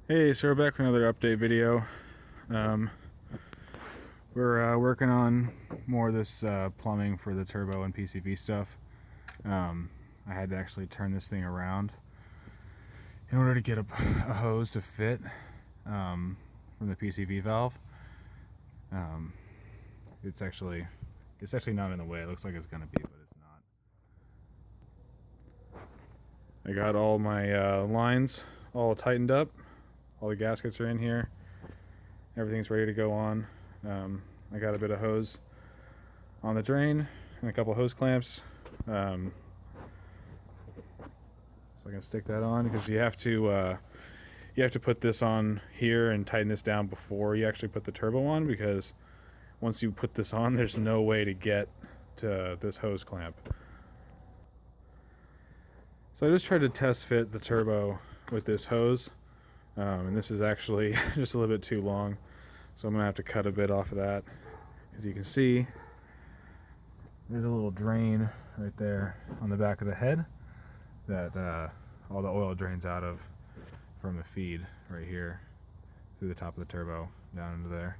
Hey, so we're back with another update video. We're working on more of this plumbing for the turbo and PCV stuff. I had to actually turn this thing around in order to get a hose to fit from the PCV valve. It's actually not in the way. It looks like it's gonna be, but it's not. I got all my lines all tightened up. All the gaskets are in here. Everything's ready to go on. I got a bit of hose on the drain and a couple hose clamps. So I can stick that on because you have to put this on here and tighten this down before you actually put the turbo on, because once you put this on, there's no way to get to this hose clamp. So I just tried to test fit the turbo with this hose. And this is actually just a little bit too long, so I'm gonna have to cut a bit off of that. As you can see, there's a little drain right there on the back of the head that all the oil drains out of from the feed right here through the top of the turbo down into there.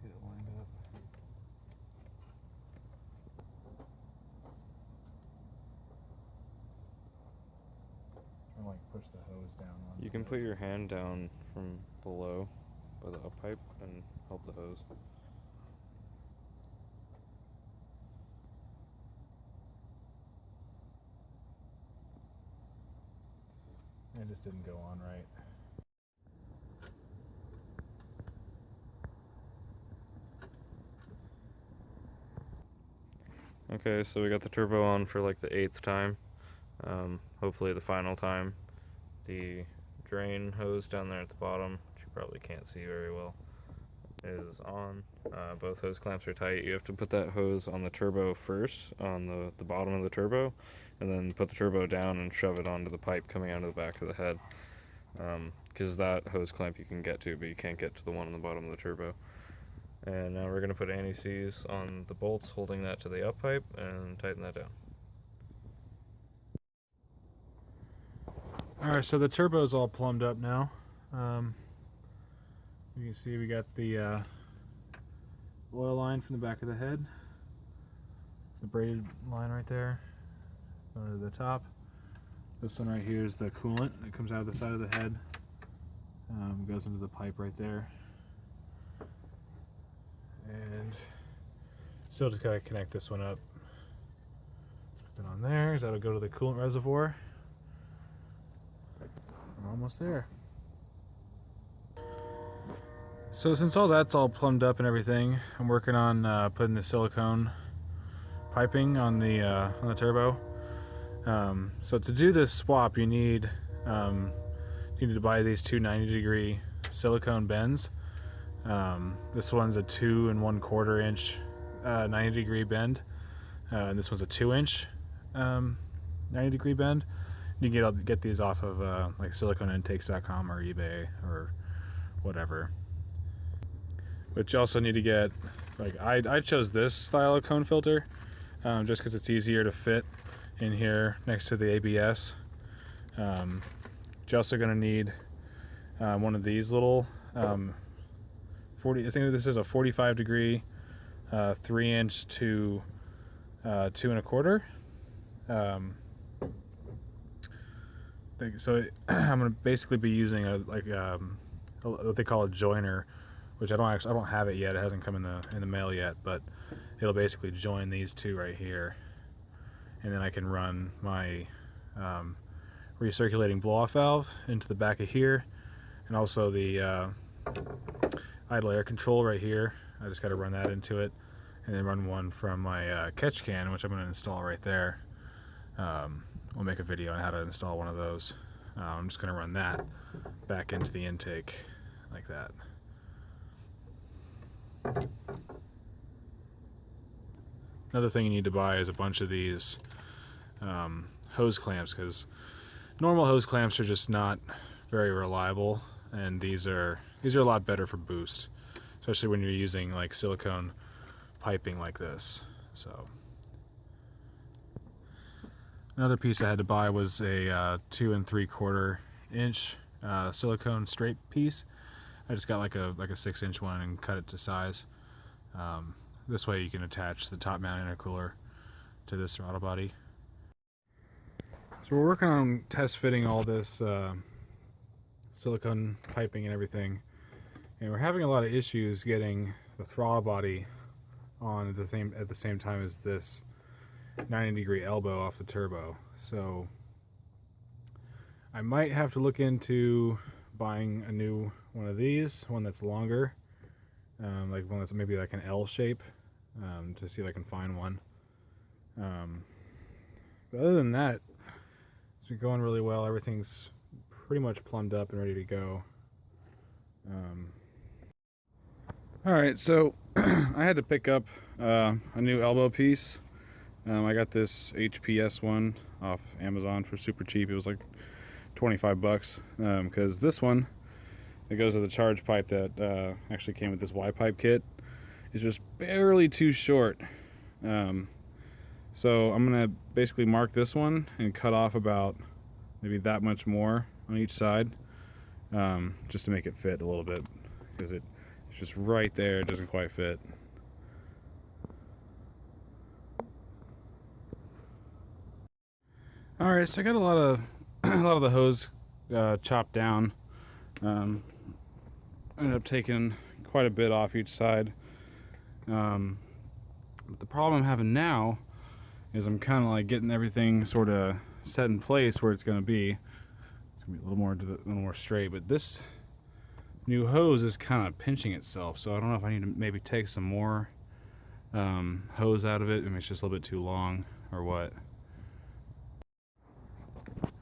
Get it lined up. Trying to like push the hose down. You can put your hand down from below by the up pipe and help the hose. It just didn't go on right. Okay, so we got the turbo on for like the 8th time. Hopefully the final time. The drain hose down there at the bottom, which you probably can't see very well, is on. Both hose clamps are tight. You have to put that hose on the turbo first, on the bottom of the turbo, and then put the turbo down and shove it onto the pipe coming out of the back of the head. Because that hose clamp you can get to, but you can't get to the one on the bottom of the turbo. And now we're going to put anti-seize on the bolts holding that to the up pipe and tighten that down. Alright, so the turbo is all plumbed up now. You can see we got the oil line from the back of the head, the braided line right there, going to the top. This one right here is the coolant that comes out of the side of the head, goes into the pipe right there. And still just gotta connect this one up. Put that on there, so that'll go to the coolant reservoir. We're almost there. So since all that's all plumbed up and everything, I'm working on putting the silicone piping on the turbo. So to do this swap, you need to buy these two 90-degree silicone bends. This one's a 2 1/4 inch 90-degree bend, and this one's a 2-inch 90-degree bend. You can get these off of like siliconeintakes.com or eBay or whatever. But you also need to get, like, I chose this style of cone filter just because it's easier to fit in here next to the ABS. You're also going to need one of these little I think this is a 45-degree 3-inch to 2 1/4. So I'm going to basically be using what they call a joiner, which I don't have it yet. It hasn't come in the mail yet, but it'll basically join these two right here, and then I can run my recirculating blow-off valve into the back of here, and also the idle air control right here. I just got to run that into it, and then run one from my catch can, which I'm going to install right there. We'll make a video on how to install one of those. I'm just going to run that back into the intake like that. Another thing you need to buy is a bunch of these hose clamps, because normal hose clamps are just not very reliable, and these are These are a lot better for boost, especially when you're using like silicone piping like this. So another piece I had to buy was a 2 3/4 inch silicone straight piece. I just got like a 6-inch one and cut it to size. This way you can attach the top mount intercooler to this throttle body. So we're working on test fitting all this silicone piping and everything, and we're having a lot of issues getting the throttle body on at the same time as this 90-degree elbow off the turbo. So I might have to look into buying a new one of these, one that's longer, like one that's maybe like an L shape, to see if I can find one. But other than that, it's been going really well. Everything's pretty much plumbed up and ready to go. Alright, so I had to pick up a new elbow piece. I got this HPS one off Amazon for super cheap. It was like 25 bucks, because this one that goes to the charge pipe that actually came with this Y-pipe kit is just barely too short. So I'm gonna basically mark this one and cut off about maybe that much more on each side, just to make it fit a little bit, because it's just right there. It doesn't quite fit. All right, so I got a lot of the hose chopped down. Ended up taking quite a bit off each side. But the problem I'm having now is I'm kind of like getting everything sort of set in place where it's going to be. It's going to be a little more straight, but this new hose is kind of pinching itself, so I don't know if I need to maybe take some more hose out of it. I mean, it's just a little bit too long or what.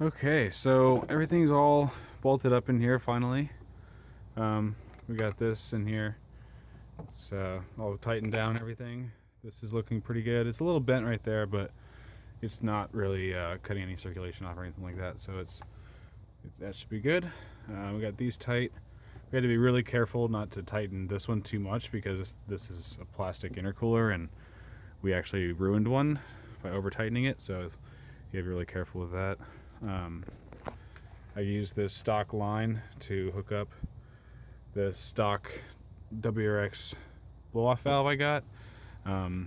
Okay, so everything's all bolted up in here finally. We got this in here. It's all tightened down, everything. This is looking pretty good. It's a little bent right there, but it's not really cutting any circulation off or anything like that, so that should be good. We got these tight. We had to be really careful not to tighten this one too much, because this is a plastic intercooler and we actually ruined one by over tightening it, so you have to be really careful with that. I used this stock line to hook up the stock WRX blow-off valve I got.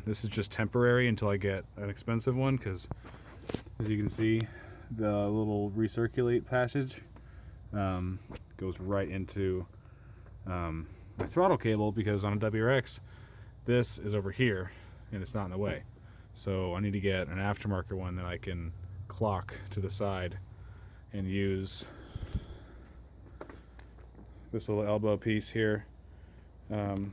This is just temporary until I get an expensive one, because as you can see, the little recirculate passage goes right into my throttle cable, because on a WRX this is over here and it's not in the way. So I need to get an aftermarket one that I can clock to the side and use this little elbow piece here. And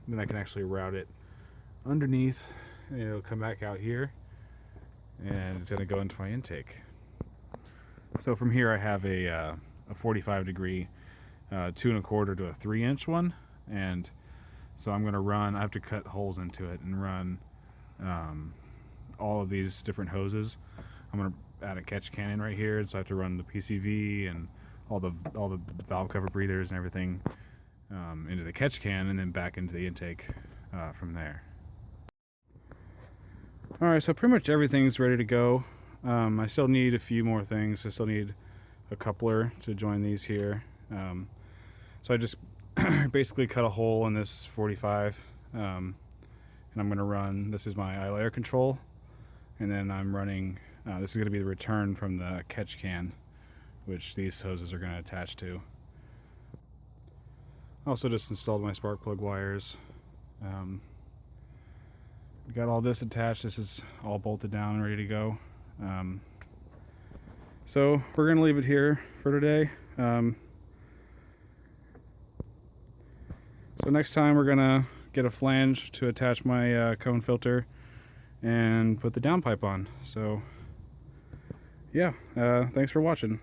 then I can actually route it underneath, and it'll come back out here, and it's going to go into my intake. So from here I have a 45-degree 2 1/4 to a 3-inch one, and so I'm going to run, I have to cut holes into it and run all of these different hoses. I'm going to add a catch can in right here, so I have to run the PCV and all the valve cover breathers and everything into the catch can, and then back into the intake from there. Alright, so pretty much everything's ready to go. I still need a few more things. I still need a coupler to join these here. So I just basically cut a hole in this 45, and I'm going to run, this is my idle air control, and then I'm running, this is going to be the return from the catch can, which these hoses are going to attach to. Also just installed my spark plug wires. We got all this attached. This is all bolted down and ready to go. So we're going to leave it here for today. So next time we're going to get a flange to attach my cone filter and put the downpipe on. So yeah, thanks for watching.